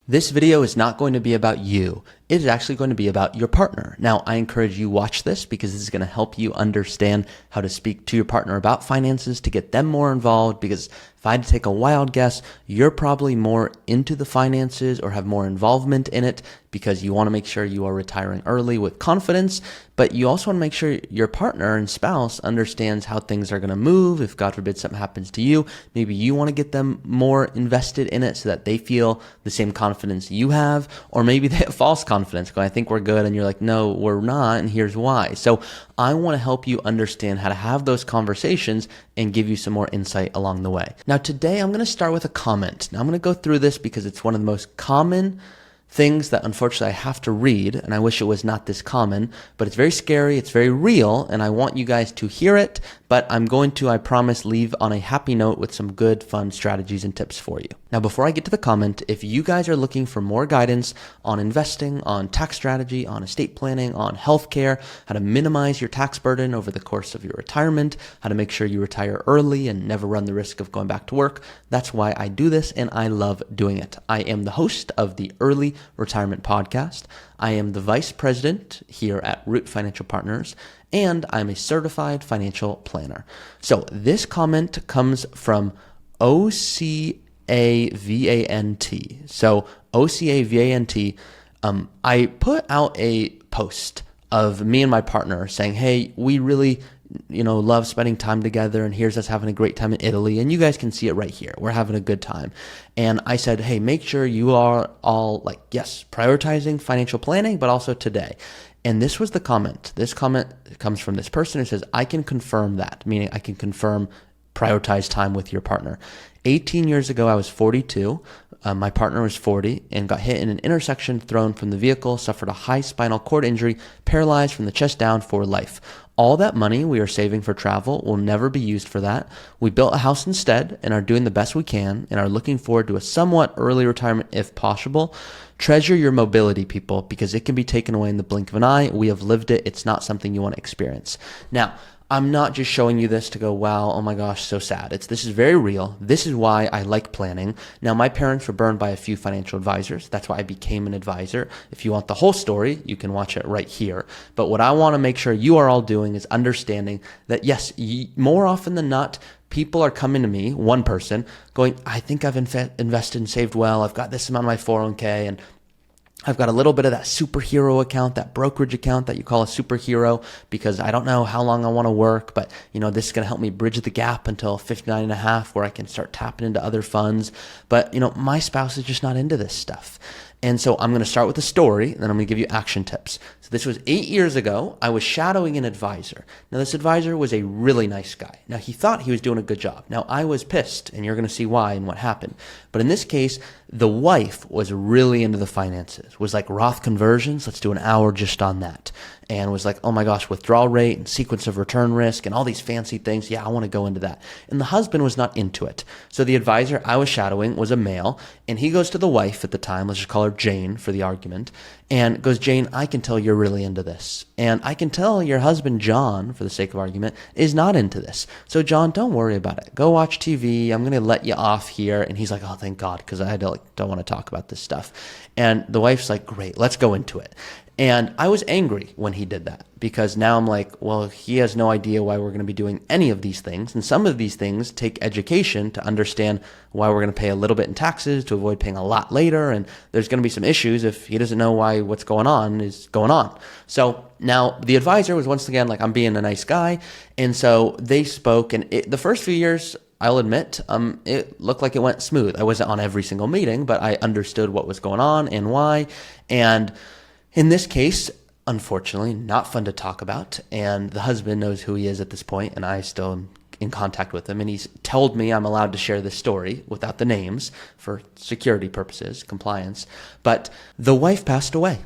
This video is not going to be about you. It is actually going to be about your partner. Now, I encourage you watch this because this is going to help you understand how to speak to your partner about finances to get them more involved. Because if I had to take a wild guess, you're probably more into the finances or have more involvement in it because you want to make sure you are retiring early with confidence, but you also want to make sure your partner and spouse understands how things are going to move. If God forbid something happens to you, maybe you want to get them more invested in it so that they feel the same confidence you have, or maybe they have false confidence going, I think we're good. And you're like, no, we're not. And here's why. So I want to help you understand how to have those conversations and give you some more insight along the way. Now, today I'm going to start with a comment. Now I'm going to go through this because it's one of the most common things that unfortunately I have to read, and I wish it was not this common, but it's very scary, it's very real, and I want you guys to hear it, but I'm going to, I promise, leave on a happy note with some good, fun strategies and tips for you. Now, before I get to the comment, if you guys are looking for more guidance on investing, on tax strategy, on estate planning, on healthcare, how to minimize your tax burden over the course of your retirement, how to make sure you retire early and never run the risk of going back to work, that's why I do this, and I love doing it. I am the host of the Early Retirement Podcast. I am the vice president here at Root Financial Partners, and I'm a certified financial planner. So this comment comes from OCAVANT. So OCAVANT, I put out a post of me and my partner saying, hey, we really love spending time together, and here's us having a great time in Italy, and you guys can see it right here. We're having a good time. And I said, hey, make sure you are all prioritizing financial planning, but also today. And this was the comment. This comment comes from this person who says, I can confirm that, meaning I can confirm prioritize time with your partner. 18 years ago, I was 42. My partner was 40 and got hit in an intersection, thrown from the vehicle, suffered a high spinal cord injury, paralyzed from the chest down for life. All that money we are saving for travel will never be used for that. We built a house instead and are doing the best we can and are looking forward to a somewhat early retirement if possible. Treasure your mobility, people, because it can be taken away in the blink of an eye. We have lived it. It's not something you want to experience. Now, I'm not just showing you this to go, wow, oh my gosh, so sad. This is very real. This is why I like planning. Now, my parents were burned by a few financial advisors. That's why I became an advisor. If you want the whole story, you can watch it right here. But what I want to make sure you are all doing is understanding that, yes, more often than not, people are coming to me, one person, going, I think I've invested and saved well. I've got this amount of my 401k, and I've got a little bit of that superhero account, that brokerage account that you call a superhero, because I don't know how long I want to work, but this is going to help me bridge the gap until 59 and a half where I can start tapping into other funds. But my spouse is just not into this stuff. And so I'm going to start with a story, and then I'm going to give you action tips. So this was 8 years ago. I was shadowing an advisor. Now, this advisor was a really nice guy. Now, he thought he was doing a good job. Now, I was pissed, and you're going to see why and what happened. But in this case, the wife was really into the finances, was like Roth conversions. Let's do an hour just on that. And was like, oh my gosh, withdrawal rate and sequence of return risk and all these fancy things. Yeah, I want to go into that. And the husband was not into it. So the advisor I was shadowing was a male, and he goes to the wife at the time, let's just call her Jane for the argument, and goes, Jane, I can tell you're really into this. And I can tell your husband, John, for the sake of argument, is not into this. So John, don't worry about it. Go watch TV. I'm going to let you off here. And he's like, oh, thank God, because I don't want to talk about this stuff. And the wife's like, great, let's go into it. And I was angry when he did that because now I'm like, well, he has no idea why we're going to be doing any of these things. And some of these things take education to understand why we're going to pay a little bit in taxes to avoid paying a lot later. And there's going to be some issues if he doesn't know why what's going on is going on. So now the advisor was once again like, I'm being a nice guy. And so they spoke, and the first few years, I'll admit, it looked like it went smooth. I wasn't on every single meeting, but I understood what was going on and why. And in this case, unfortunately, not fun to talk about. And the husband knows who he is at this point, and I still am in contact with him. And he's told me I'm allowed to share this story without the names for security purposes, compliance. But the wife passed away.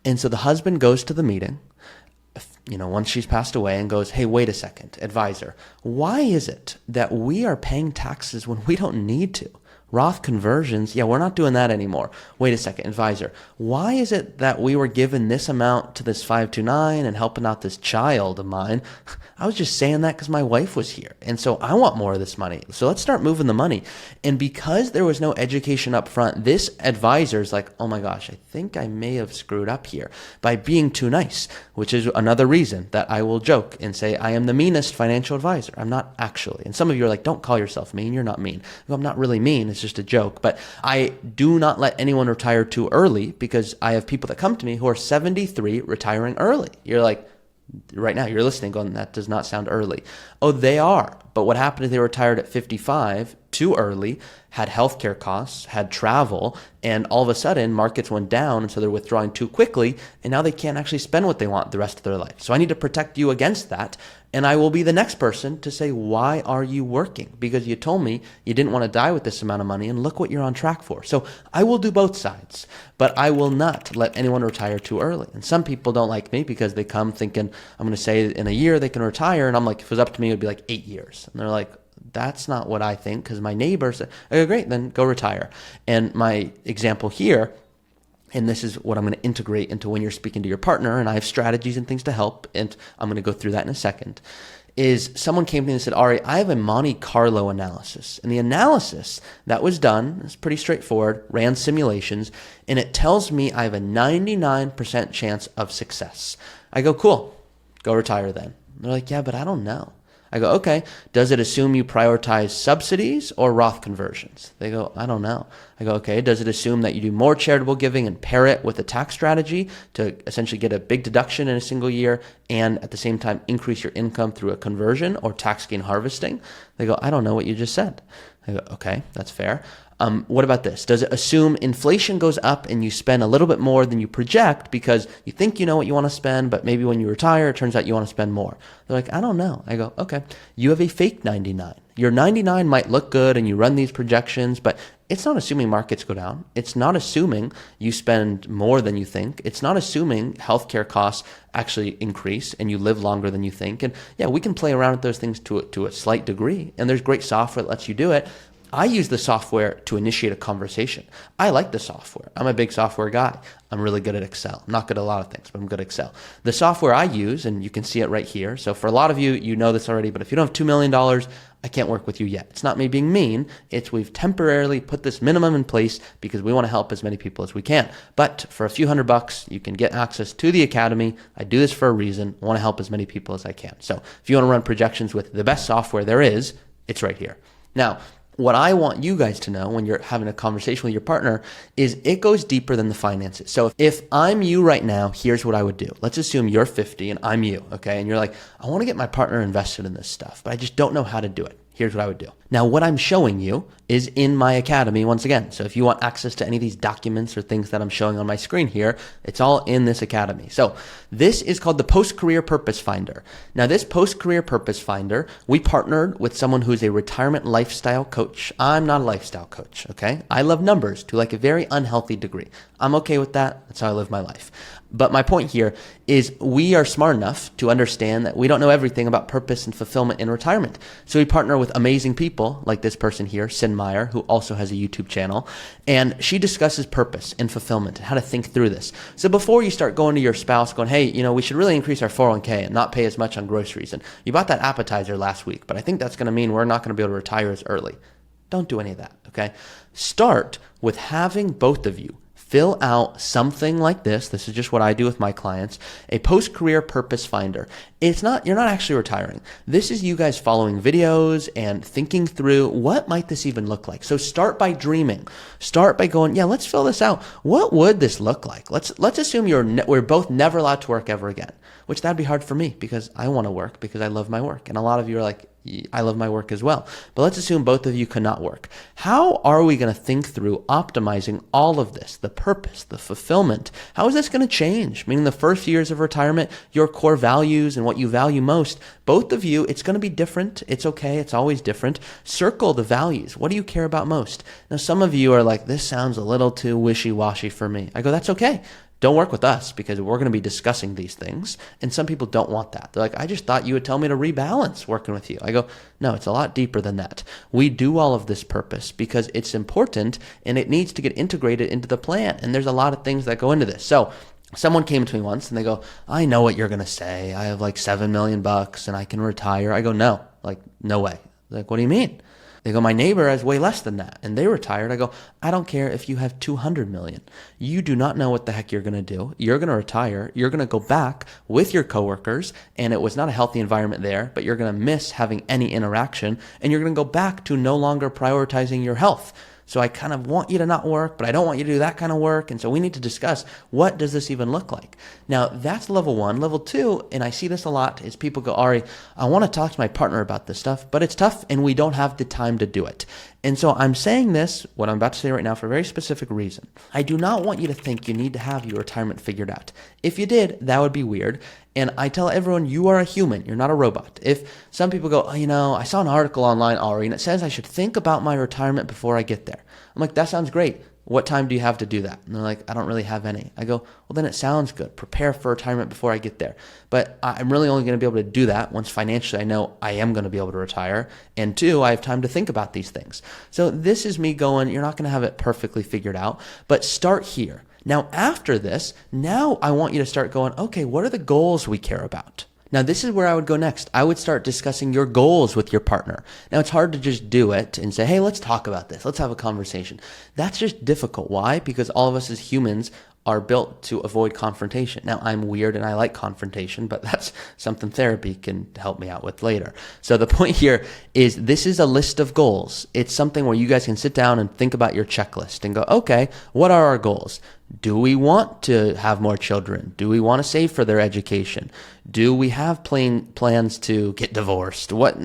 And so the husband goes to the meeting, once she's passed away, and goes, hey, wait a second, advisor, why is it that we are paying taxes when we don't need to? Roth conversions, yeah, we're not doing that anymore. Wait a second, advisor, why is it that we were given this amount to this 529 and helping out this child of mine? I was just saying that because my wife was here. And so I want more of this money. So let's start moving the money. And because there was no education up front, this advisor is like, oh my gosh, I think I may have screwed up here by being too nice, which is another reason that I will joke and say I am the meanest financial advisor. I'm not actually. And some of you are like, don't call yourself mean. You're not mean. Well, I'm not really mean. It's just a joke. But I do not let anyone retire too early because I have people that come to me who are 73 retiring early. You're like, right now you're listening going, that does not sound early. Oh, they are. But what happened is they retired at 55 too early, had healthcare costs, had travel, and all of a sudden markets went down, and so they're withdrawing too quickly, and now they can't actually spend what they want the rest of their life. So I need to protect you against that, and I will be the next person to say, why are you working? Because you told me you didn't want to die with this amount of money, and look what you're on track for. So I will do both sides, but I will not let anyone retire too early. And some people don't like me because they come thinking, I'm going to say in a year they can retire, and I'm like, if it was up to me, it would be like 8 years. And they're like, that's not what I think, because my neighbor said, okay, great, then go retire. And my example here, and this is what I'm going to integrate into when you're speaking to your partner, and I have strategies and things to help, and I'm going to go through that in a second, is someone came to me and said, Ari, I have a Monte Carlo analysis. And the analysis that was done is pretty straightforward, ran simulations, and it tells me I have a 99% chance of success. I go, cool, go retire then. They're like, yeah, but I don't know. I go, okay, does it assume you prioritize subsidies or Roth conversions? They go, I don't know. I go, okay, does it assume that you do more charitable giving and pair it with a tax strategy to essentially get a big deduction in a single year and at the same time increase your income through a conversion or tax gain harvesting? They go, I don't know what you just said. I go, okay, that's fair. What about this? Does it assume inflation goes up and you spend a little bit more than you project because you think you know what you want to spend, but maybe when you retire, it turns out you want to spend more? They're like, I don't know. I go, okay, you have a fake 99. Your 99 might look good and you run these projections, but it's not assuming markets go down. It's not assuming you spend more than you think. It's not assuming healthcare costs actually increase and you live longer than you think. And yeah, we can play around with those things to a slight degree, and there's great software that lets you do it. I use the software to initiate a conversation. I like the software. I'm a big software guy. I'm really good at Excel. I'm not good at a lot of things, but I'm good at Excel. The software I use, and you can see it right here. So for a lot of you, you know this already, but if you don't have $2 million, I can't work with you yet. It's not me being mean. It's we've temporarily put this minimum in place because we want to help as many people as we can. But for a few $100, you can get access to the academy. I do this for a reason. I want to help as many people as I can. So if you want to run projections with the best software there is, it's right here. Now, what I want you guys to know when you're having a conversation with your partner is it goes deeper than the finances. So if I'm you right now, here's what I would do. Let's assume you're 50 and I'm you, okay? And you're like, I want to get my partner invested in this stuff, but I just don't know how to do it. Here's what I would do. Now, what I'm showing you is in my academy once again. So if you want access to any of these documents or things that I'm showing on my screen here, it's all in this academy. So this is called the Post-Career Purpose Finder. Now, this Post-Career Purpose Finder, we partnered with someone who's a retirement lifestyle coach. I'm not a lifestyle coach, okay? I love numbers to like a very unhealthy degree. I'm okay with that. That's how I live my life. But my point here is we are smart enough to understand that we don't know everything about purpose and fulfillment in retirement. So we partner with amazing people like this person here, Sin Meyer, who also has a YouTube channel. And she discusses purpose and fulfillment and how to think through this. So before you start going to your spouse going, hey, you know, we should really increase our 401k and not pay as much on groceries. And you bought that appetizer last week, but I think that's going to mean we're not going to be able to retire as early. Don't do any of that, okay? Start with having both of you fill out something like this. This is just what I do with my clients, a post-career purpose finder. You're not actually retiring. This is you guys following videos and thinking through what might this even look like. So start by dreaming. Start by going, yeah, let's fill this out. What would this look like? Let's assume we're both never allowed to work ever again, which that'd be hard for me because I want to work because I love my work. And a lot of you are like, I love my work as well. But let's assume both of you cannot work. How are we going to think through optimizing all of this, the purpose, the fulfillment? How is this going to change? Meaning the first years of retirement, your core values and what you value most, both of you, it's going to be different. It's okay. It's always different. Circle the values. What do you care about most? Now, some of you are like, this sounds a little too wishy-washy for me. I go, that's okay. don't work with us because we're going to be discussing these things. And some people don't want that. They're like, I just thought you would tell me to rebalance working with you. I go, no, it's a lot deeper than that. We do all of this purpose because it's important and it needs to get integrated into the plan. And there's a lot of things that go into this. So someone came to me once and they go, I know what you're going to say. I have like $7 million and I can retire. I go, no, like, no way. They're like, what do you mean? They go, my neighbor has way less than that and they retired. I go, I don't care if you have 200 million. You do not know what the heck you're going to do. You're going to retire. You're going to go back with your coworkers and it was not a healthy environment there, but you're going to miss having any interaction and you're going to go back to no longer prioritizing your health. So I kind of want you to not work, but I don't want you to do that kind of work. And so we need to discuss, what does this even look like? Now, that's level one. Level two, and I see this a lot, is people go, Ari, I want to talk to my partner about this stuff, but it's tough and we don't have the time to do it. And so I'm saying this, what I'm about to say right now, for a very specific reason. I do not want you to think you need to have your retirement figured out. If you did, that would be weird. And I tell everyone, you are a human. You're not a robot. If some people go, oh, I saw an article online, Ari, and it says I should think about my retirement before I get there. I'm like, that sounds great. What time do you have to do that? And they're like, I don't really have any. I go, well, then it sounds good. Prepare for retirement before I get there. But I'm really only going to be able to do that once financially I know I am going to be able to retire. And two, I have time to think about these things. So this is me going, you're not going to have it perfectly figured out, but start here. Now, after this, now I want you to start going, okay, what are the goals we care about? Now, this is where I would go next. I would start discussing your goals with your partner. Now, it's hard to just do it and say, hey, let's talk about this. Let's have a conversation. That's just difficult. Why? Because all of us as humans are built to avoid confrontation. Now, I'm weird and I like confrontation, but that's something therapy can help me out with later. So the point here is this is a list of goals. It's something where you guys can sit down and think about your checklist and go, okay, what are our goals? Do we want to have more children? Do we want to save for their education? Do we have plans to get divorced? What?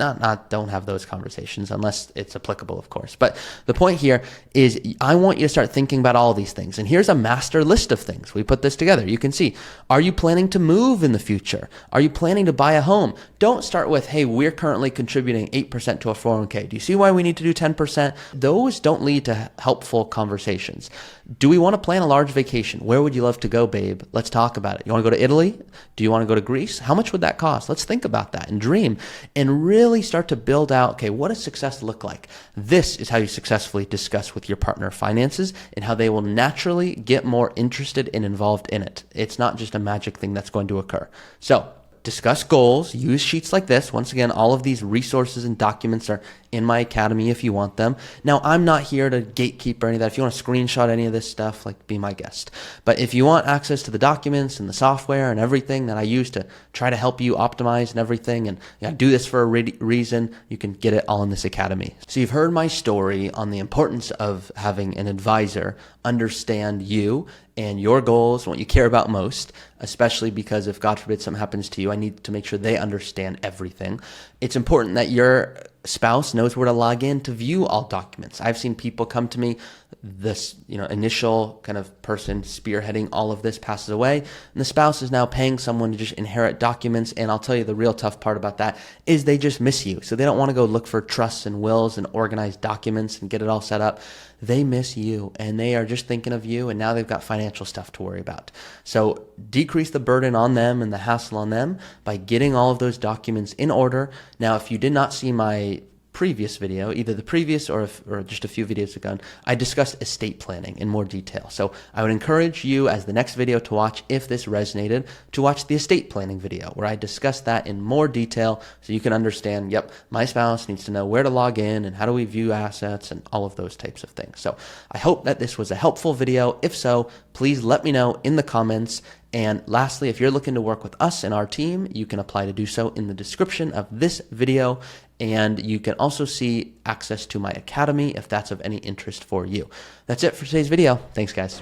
Don't have those conversations unless it's applicable, of course. But the point here is I want you to start thinking about all these things. And here's a master list of things. We put this together. You can see, are you planning to move in the future? Are you planning to buy a home? Don't start with, hey, we're currently contributing 8% to a 401k. Do you see why we need to do 10%? Those don't lead to helpful conversations. Do we want to plan a large vacation? Where would you love to go, babe? Let's talk about it. You want to go to Italy? Do you want to go to Greece? How much would that cost? Let's think about that and dream and really start to build out, okay, what does success look like? This is how you successfully discuss with your partner finances and how they will naturally get more interested and involved in it. It's not just a magic thing that's going to occur. So discuss goals, use sheets like this. Once again, all of these resources and documents are in my academy if you want them. Now, I'm not here to gatekeep or any of that. If you want to screenshot any of this stuff, like, be my guest. But if you want access to the documents and the software and everything that I use to try to help you optimize and everything, and do this for a reason, you can get it all in this academy. So you've heard my story on the importance of having an advisor understand you and your goals, what you care about most, especially because if, God forbid, something happens to you, I need to make sure they understand everything. It's important that your spouse knows where to log in to view all documents. I've seen people come to me, this initial kind of person spearheading all of this passes away, and the spouse is now paying someone to just inherit documents. And I'll tell you, the real tough part about that is they just miss you. So they don't want to go look for trusts and wills and organize documents and get it all set up. They miss you and they are just thinking of you, and now they've got financial stuff to worry about. So decrease the burden on them and the hassle on them by getting all of those documents in order. Now, if you did not see my previous video, either the previous or just a few videos ago, I discussed estate planning in more detail. So I would encourage you, as the next video to watch, if this resonated, to watch the estate planning video where I discuss that in more detail so you can understand, yep, my spouse needs to know where to log in and how do we view assets and all of those types of things. So I hope that this was a helpful video. If so, please let me know in the comments. And lastly, if you're looking to work with us and our team, you can apply to do so in the description of this video. And you can also see access to my academy if that's of any interest for you. That's it for today's video. Thanks, guys.